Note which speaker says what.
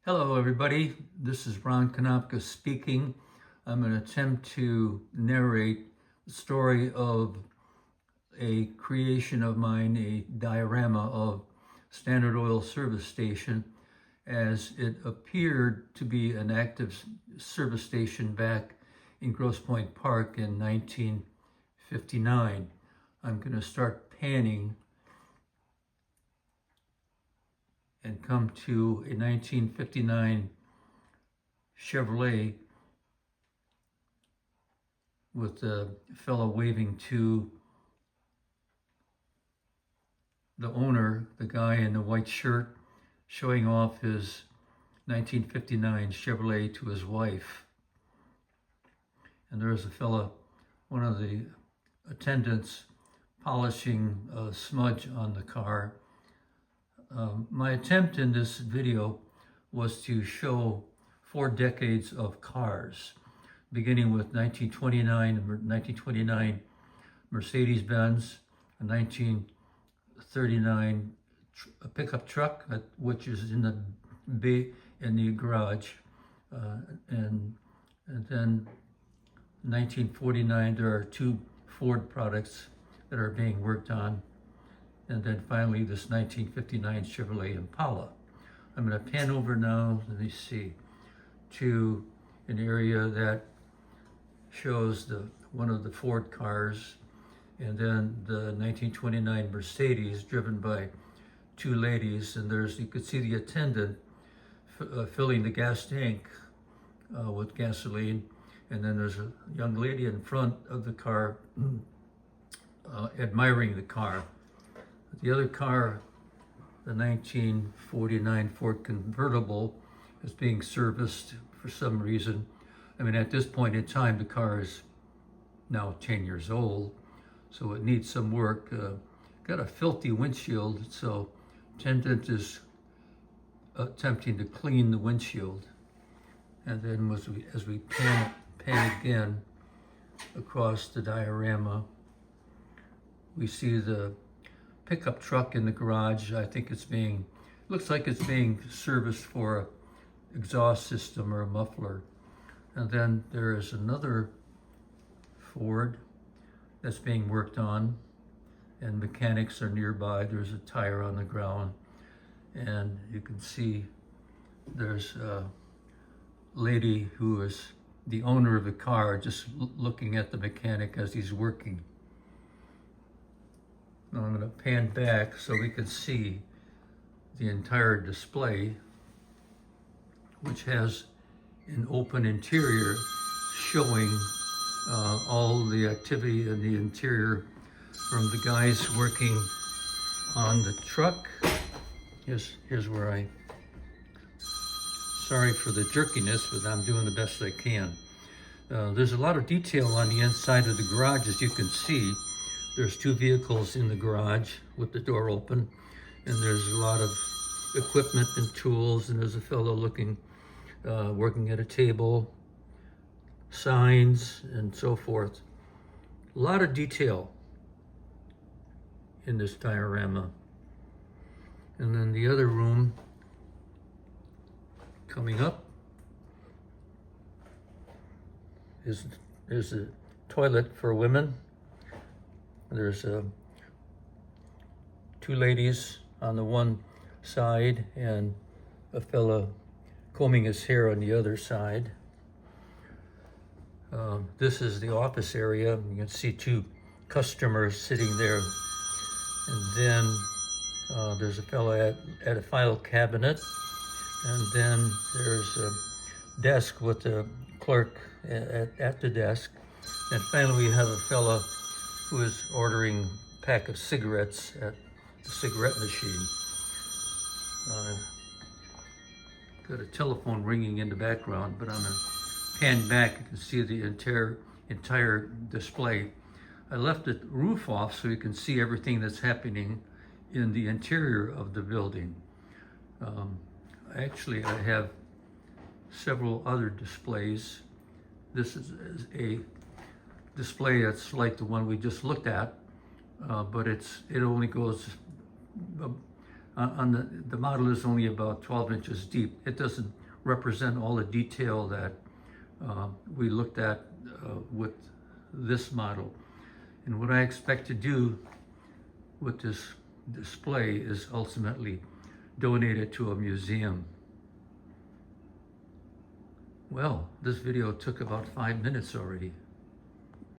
Speaker 1: Hello everybody, this is Ron Konopka speaking. I'm going to attempt to narrate the story of a creation of mine, a diorama of Standard Oil service station as it appeared to be an active service station back in Grosse Pointe Park in 1959. I'm going to start panning and come to a 1959 Chevrolet with the fellow waving to the owner, the guy in the white shirt, showing off his 1959 Chevrolet to his wife. And there's a fella, one of the attendants, polishing a smudge on the car. My attempt in this video was to show 4 decades of cars, beginning with 1929 Mercedes-Benz, a 1939 pickup truck, which is in the garage, and then 1949 there are 2 Ford products that are being worked on. And then finally, this 1959 Chevrolet Impala. I'm going to pan over now, let me see, to an area that shows one of the Ford cars, and then the 1929 Mercedes driven by 2 ladies. And you could see the attendant filling the gas tank with gasoline. And then there's a young lady in front of the car admiring the car. The other car, the 1949 Ford convertible, is being serviced for some reason. I mean, at this point in time, the car is now 10 years old, so it needs some work. Got a filthy windshield, so attendant is attempting to clean the windshield. And then as we pan again across the diorama, we see the pickup truck in the garage. I think looks like it's being serviced for an exhaust system or a muffler. And then there is another Ford that's being worked on, and mechanics are nearby. There's a tire on the ground, and you can see there's a lady who is the owner of the car just looking at the mechanic as he's working. Now I'm going to pan back so we can see the entire display, which has an open interior showing all the activity in the interior from the guys working on the truck. Here's where sorry for the jerkiness, but I'm doing the best I can. There's a lot of detail on the inside of the garage, as you can see. There's 2 vehicles in the garage with the door open, and there's a lot of equipment and tools, and there's a fellow working at a table, signs, and so forth. A lot of detail in this diorama. And then the other room coming up is a toilet for women. There's 2 ladies on the one side and a fella combing his hair on the other side. This is the office area. You can see 2 customers sitting there. And then there's a fella at a file cabinet. And then there's a desk with a clerk at the desk. And finally we have a fella who is ordering a pack of cigarettes at the cigarette machine. Got a telephone ringing in the background, but I'm going to pan back. You can see the entire display. I left the roof off so you can see everything that's happening in the interior of the building. Actually, I have several other displays. This is a display that's like the one we just looked at, but it only goes the model is only about 12 inches deep. It doesn't represent all the detail that we looked at with this model. And what I expect to do with this display is ultimately donate it to a museum. Well, this video took about 5 minutes already.